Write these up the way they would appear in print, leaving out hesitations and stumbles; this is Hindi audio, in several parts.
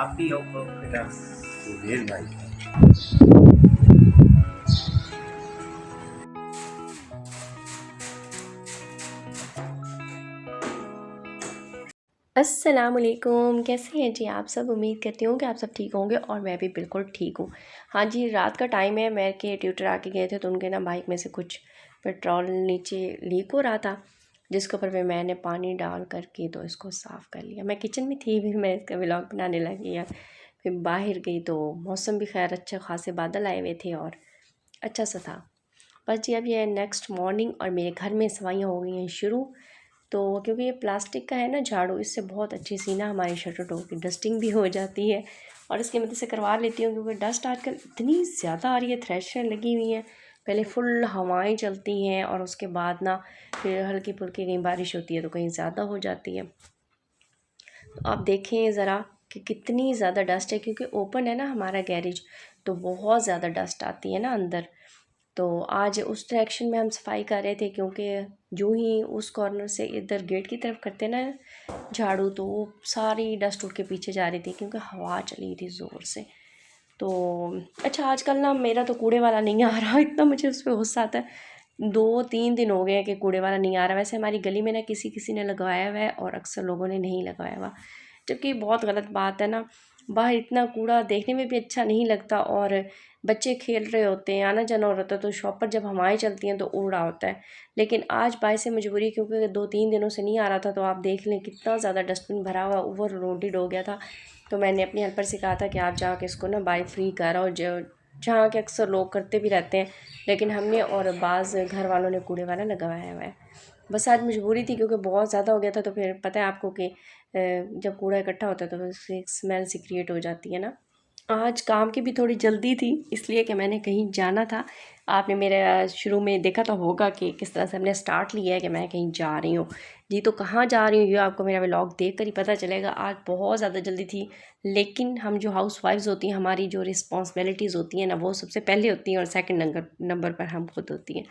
आप भी आओ बेटा, सुबेर भाई। अस्सलामुअलैकुम, कैसे हैं जी आप सब। उम्मीद करती हूँ कि आप सब ठीक होंगे और मैं भी बिल्कुल ठीक हूँ। हाँ जी, रात का टाइम है। मेरे के ट्यूटर आके गए थे तो उनके ना बाइक में से कुछ पेट्रोल नीचे लीक हो रहा था, जिसके ऊपर फिर मैंने पानी डाल करके तो इसको साफ़ कर लिया। मैं किचन में थी, फिर मैं इसका व्लॉग बनाने लगी यार। फिर बाहर गई तो मौसम भी खैर अच्छे खासे बादल आए हुए थे और अच्छा सा था। बस जी अब ये नेक्स्ट मॉर्निंग और मेरे घर में सफाइयाँ हो गई हैं शुरू। तो क्योंकि ये प्लास्टिक का है ना झाड़ू, इससे बहुत अच्छी सी ना हमारी शटर डोर की डस्टिंग भी हो जाती है और इसकी मदद से करवा लेती हूँ, क्योंकि डस्ट आजकल इतनी ज़्यादा आ रही है। थ्रेशर लगी हुई हैं, पहले फुल हवाएं चलती हैं और उसके बाद ना फिर हल्की फुल्की कहीं बारिश होती है तो कहीं ज़्यादा हो जाती है। तो आप देखें ज़रा कि कितनी ज़्यादा डस्ट है, क्योंकि ओपन है ना हमारा गैरेज, तो बहुत ज़्यादा डस्ट आती है ना अंदर। तो आज उस डायरेक्शन में हम सफाई कर रहे थे, क्योंकि जो ही उस कॉर्नर से इधर गेट की तरफ करते ना झाड़ू, तो वो सारी डस्ट उठ के पीछे जा रही थी, क्योंकि हवा चली थी ज़ोर से। तो अच्छा, आजकल ना मेरा तो कूड़े वाला नहीं आ रहा, इतना मुझे उस पर गुस्सा आता है। 2-3 दिन हो गए हैं कि कूड़े वाला नहीं आ रहा। वैसे हमारी गली में ना किसी किसी ने लगाया हुआ है और अक्सर लोगों ने नहीं लगाया हुआ, जबकि बहुत गलत बात है ना। बाहर इतना कूड़ा देखने में भी अच्छा नहीं लगता और बच्चे खेल रहे होते हैं, आना जाना हो रहा होता है, तो शॉप पर जब हवाएं चलती हैं तो उड़ रहा होता है। लेकिन आज बायसे मजबूरी, क्योंकि 2-3 दिनों से नहीं आ रहा था, तो आप देख लें कितना ज़्यादा डस्टबिन भरा हुआ ओवरलोडेड हो गया था। तो मैंने अपनी हेल्पर से कहा था कि आप जाके इसको ना बाय फ्री कर आओ, जो जहाँ के अक्सर लोग करते भी रहते हैं, लेकिन हमने और बाज़ घर वालों ने कूड़े वाला लगवाया हुआ है। बस आज मजबूरी थी, क्योंकि बहुत ज़्यादा हो गया था। तो फिर पता है आपको कि जब कूड़ा इकट्ठा होता है तो उससे एक स्मेल सी क्रिएट हो जाती है ना। आज काम की भी थोड़ी जल्दी थी, इसलिए कि मैंने कहीं जाना था। आपने मेरा शुरू में देखा तो होगा कि किस तरह से हमने स्टार्ट लिया है कि मैं कहीं जा रही हूँ जी। तो कहाँ जा रही हूँ ये आपको मेरा व्लॉग देख कर ही पता चलेगा। आज बहुत ज़्यादा जल्दी थी, लेकिन हम जो हाउस वाइफ्स होती हैं, हमारी जो रिस्पॉन्सिबिलिटीज़ होती हैं ना, वो सबसे पहले होती हैं और सेकंड नंबर पर हम खुद होती हैं।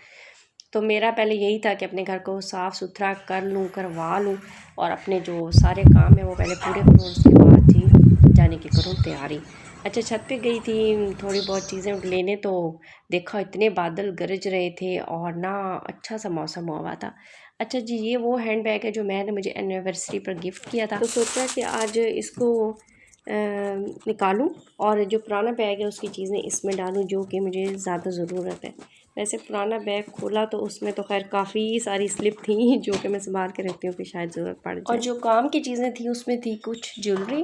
तो मेरा पहले यही था कि अपने घर को साफ़ सुथरा कर लूँ, करवा लूँ और अपने जो सारे काम हैं वो पहले पूरे करूँ, उसके बाद ही जाने की करूँ तैयारी। अच्छा, छत पे गई थी थोड़ी बहुत चीज़ें लेने, तो देखा इतने बादल गरज रहे थे और ना अच्छा सा मौसम हुआ था। अच्छा जी, ये वो हैंड बैग है जो मैंने मुझे एनिवर्सरी पर गिफ्ट किया था, तो सोचा कि आज इसको निकालूं और जो पुराना बैग है उसकी चीज़ें इसमें डालूं, जो कि मुझे ज़्यादा ज़रूरत है। वैसे पुराना बैग खोला तो उसमें तो खैर काफ़ी सारी स्लिप थी जो कि मैं संभाल के रखती हूँ कि शायद ज़रूरत पड़ जाए। और जो काम की चीज़ें थी उसमें थी कुछ ज्वेलरी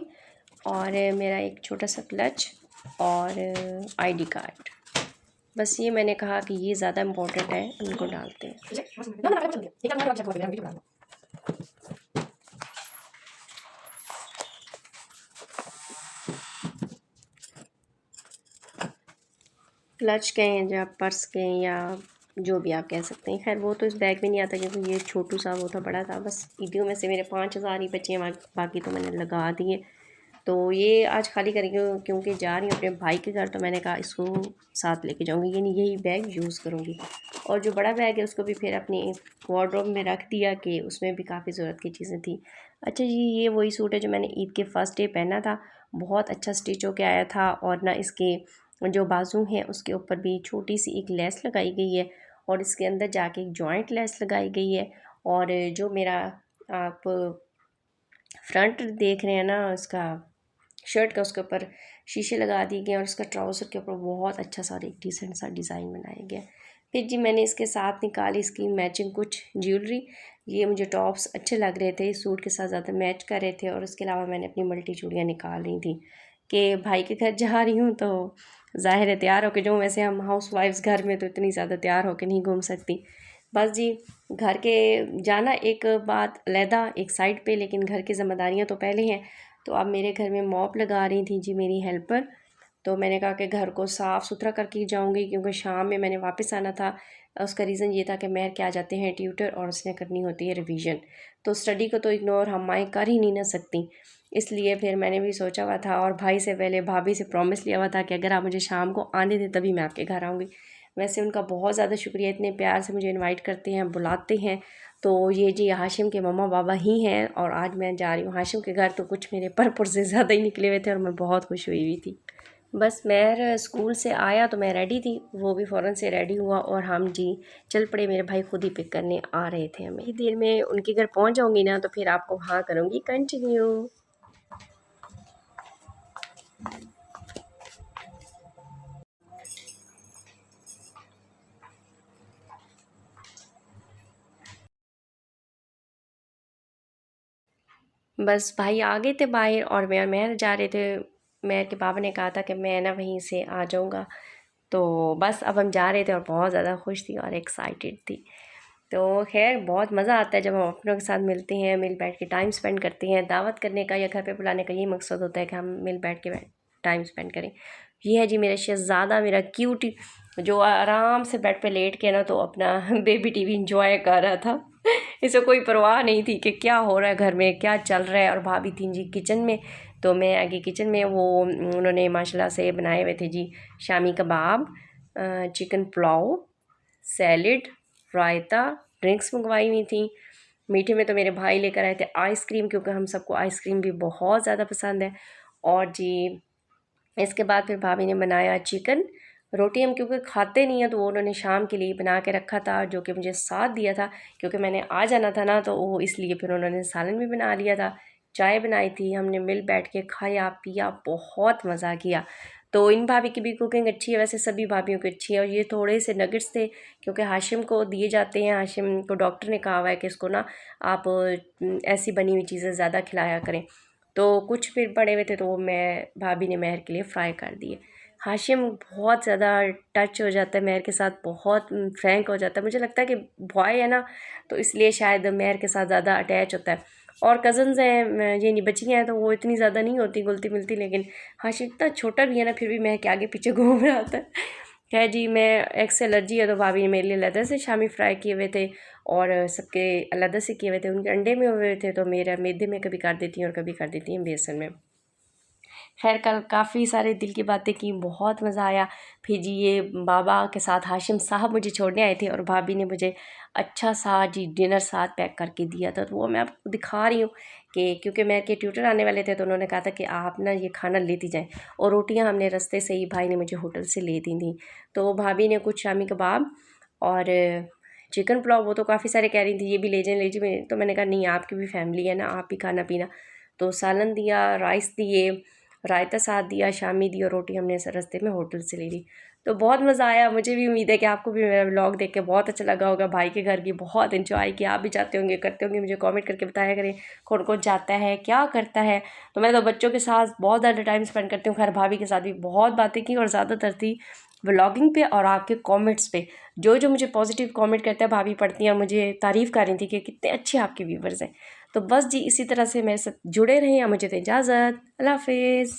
और मेरा एक छोटा सा क्लच और आईडी कार्ड। बस ये मैंने कहा कि ये ज़्यादा इम्पोर्टेंट है, इनको डालते हैं। क्लच कहें या पर्स कहें या जो भी आप कह सकते हैं, खैर वो तो इस बैग में नहीं आता, क्योंकि ये छोटू सा वो था, बड़ा था। बस ईदियों में से मेरे 5,000 ही बचे हैं, बाकी तो मैंने लगा दिए। तो ये आज खाली करेंगे, क्योंकि जा रही हूँ अपने भाई के घर, तो मैंने कहा इसको साथ लेके जाऊँगी, यानी यही बैग यूज़ करूँगी। और जो बड़ा बैग है उसको भी फिर अपनी वार्डरोब में रख दिया कि उसमें भी काफ़ी ज़रूरत की चीज़ें थी। अच्छा जी, ये वही सूट है जो मैंने ईद के फर्स्ट डे पहना था। बहुत अच्छा स्टिच होके आया था और ना इसके जो बाजू हैं उसके ऊपर भी छोटी सी एक लेस लगाई गई है और इसके अंदर जाके एक जॉइंट लेस लगाई गई है। और जो मेरा आप फ्रंट देख रहे हैं ना इसका शर्ट का, उसके ऊपर शीशे लगा दिए गए और इसका ट्राउज़र के ऊपर बहुत अच्छा सा और एक डिसेंट सा डिज़ाइन बनाया गया। फिर जी मैंने इसके साथ निकाली इसकी मैचिंग कुछ ज्वेलरी। ये मुझे टॉप्स अच्छे लग रहे थे, सूट के साथ ज़्यादा मैच कर रहे थे। और उसके अलावा मैंने अपनी मल्टी चूड़ियाँ निकाल रही थी कि भाई के घर जा रही हूँ, तो ज़ाहिर है तैयार होके जाऊँ। वैसे हम हाउस वाइफ्स घर में तो इतनी ज़्यादा तैयार होके नहीं घूम सकती। बस जी, घर के जाना एक बात अलहदा एक साइड पे, लेकिन घर की ज़िम्मेदारियाँ तो पहले हैं। तो अब मेरे घर में मॉप लगा रही थी जी मेरी हेल्पर। तो मैंने कहा कि घर को साफ़ सुथरा करके जाऊंगी, क्योंकि शाम में मैंने वापस आना था। उसका रीज़न ये था कि महर के आ जाते हैं ट्यूटर और उसने करनी होती है रिवीजन। तो स्टडी को तो इग्नोर हम माएँ कर ही नहीं ना सकती, इसलिए फिर मैंने भी सोचा हुआ था और भाई से पहले भाभी से प्रॉमिस लिया हुआ था कि अगर आप मुझे शाम को आने दें तभी मैं आपके घर आऊँगी। वैसे उनका बहुत ज़्यादा शुक्रिया, इतने प्यार से मुझे इनवाइट करते हैं, बुलाते हैं। तो ये जी हाशिम के मम्मा बाबा ही हैं और आज मैं जा रही हूँ हाशिम के घर। तो कुछ मेरे पर्पस से ज़्यादा ही निकले हुए थे और मैं बहुत खुश हुई हुई थी। बस मैं स्कूल से आया तो मैं रेडी थी, वो भी फ़ौरन से रेडी हुआ और हम जी चल पड़े। मेरे भाई खुद ही पिक करने आ रहे थे हमें। देर में उनके घर पहुंच जाऊंगी ना तो फिर आपको हाँ करूँगी कंटिन्यू। बस भाई आ गए थे बाहर और मैं जा रहे थे। मेहर के पापा ने कहा था कि मैं ना वहीं से आ जाऊँगा। तो बस अब हम जा रहे थे और बहुत ज़्यादा खुश थी और एक्साइटेड थी। तो खैर बहुत मज़ा आता है जब हम अपनों के साथ मिलते हैं, मिल बैठ के टाइम स्पेंड करते हैं। दावत करने का या घर पे बुलाने का यही मकसद होता है कि हम मिल बैठ के टाइम स्पेंड करें। ये है जी मेरा शहज़ादा, मेरा क्यूट, जो आराम से बेड पे लेट के ना तो अपना बेबी टीवी इंजॉय कर रहा था। इसे कोई परवाह नहीं थी कि क्या हो रहा है घर में, क्या चल रहा है। और भाभी थी जी किचन में, तो मैं आगे किचन में। वो उन्होंने माशाल्लाह से बनाए हुए थे जी शामी कबाब, चिकन पुलाव, सैलिड, रायता, ड्रिंक्स मंगवाई हुई थी। मीठे में तो मेरे भाई लेकर आए थे आइसक्रीम, क्योंकि हम सबको आइसक्रीम भी बहुत ज़्यादा पसंद है। और जी इसके बाद फिर भाभी ने बनाया चिकन। रोटी हम क्योंकि खाते नहीं हैं तो वो उन्होंने शाम के लिए बना के रखा था, जो कि मुझे साथ दिया था क्योंकि मैंने आ जाना था ना, तो वो इसलिए फिर उन्होंने सालन भी बना लिया था। चाय बनाई थी, हमने मिल बैठ के खाया पिया, बहुत मज़ा किया। तो इन भाभी की भी कुकिंग अच्छी है, वैसे सभी भाभीयों की अच्छी है। और ये थोड़े से नगेट्स थे क्योंकि हाशिम को दिए जाते हैं। हाशिम को डॉक्टर ने कहा हुआ है कि इसको ना आप ऐसी बनी हुई चीज़ें ज़्यादा खिलाया करें। तो कुछ फिर पड़े हुए थे तो वो मैं भाभी ने मेहर के लिए फ्राई कर दिए। हाशिम बहुत ज़्यादा टच हो जाता है मेहर के साथ, बहुत फ्रैंक हो जाता है। मुझे लगता है कि बॉय है ना, तो इसलिए शायद मेहर के साथ ज़्यादा अटैच होता है। और कज़न्स हैं ये नहीं, बच्चियाँ हैं तो वो इतनी ज़्यादा नहीं होती घुलती मिलती, लेकिन हाशिम इतना छोटा भी है ना फिर भी मेहर के आगे पीछे घूम रहा होता है। खैर जी मैं एक से एलर्जी है तो भाभी ने मेरे लिए अलग से शामी फ्राई किए हुए थे और सबके अलग से किए हुए थे। उनके अंडे में हुए थे तो मेरा मैदे में कभी कर देती हैं और कभी कर देती हैं बेसन में। खैर कल काफ़ी सारे दिल की बातें की, बहुत मज़ा आया। फिर जी ये बाबा के साथ हाशिम साहब मुझे छोड़ने आए थे और भाभी ने मुझे अच्छा सा जी डिनर साथ पैक करके दिया था। तो वो मैं आपको दिखा रही हूँ कि क्योंकि मेरे के ट्यूटर आने वाले थे तो उन्होंने कहा था कि आप ना ये खाना लेती जाएँ। और रोटियाँ हमने रास्ते से ही भाई ने मुझे होटल से ले दी थी। तो भाभी ने कुछ शामी कबाब और चिकन पुलाव, वो तो काफ़ी सारे कह रही थी ये भी ले जाएँ ले जाएँ, तो मैंने कहा नहीं आपकी भी फैमिली है ना, आप ही खाना पीना। तो सालन दिया, राइस दिए, रायता साथ दिया, शामी दी और रोटी हमने रास्ते में होटल से ले ली। तो बहुत मज़ा आया। मुझे भी उम्मीद है कि आपको भी मेरा व्लॉग देख के बहुत अच्छा लगा होगा। भाई के घर की बहुत एंजॉय किया, आप भी जाते होंगे करते होंगे, मुझे कमेंट करके बताया करें कौन कौन जाता है क्या करता है। तो मैं तो बच्चों के साथ बहुत ज़्यादा टाइम स्पेंड करती हूँ। खैर भाभी के साथ भी बहुत बातें की और ज़्यादातर थी व्लॉगिंग पे और आपके कमेंट्स पे। जो जो मुझे पॉजिटिव कमेंट करता है भाभी पढ़ती हैं, मुझे तारीफ़ कर रही थी कि कितने अच्छे आपके व्यूवर्स हैं। तो बस जी इसी तरह से मेरे साथ जुड़े रहें। या मुझे तो इजाज़त, अल्लाह हाफिज़।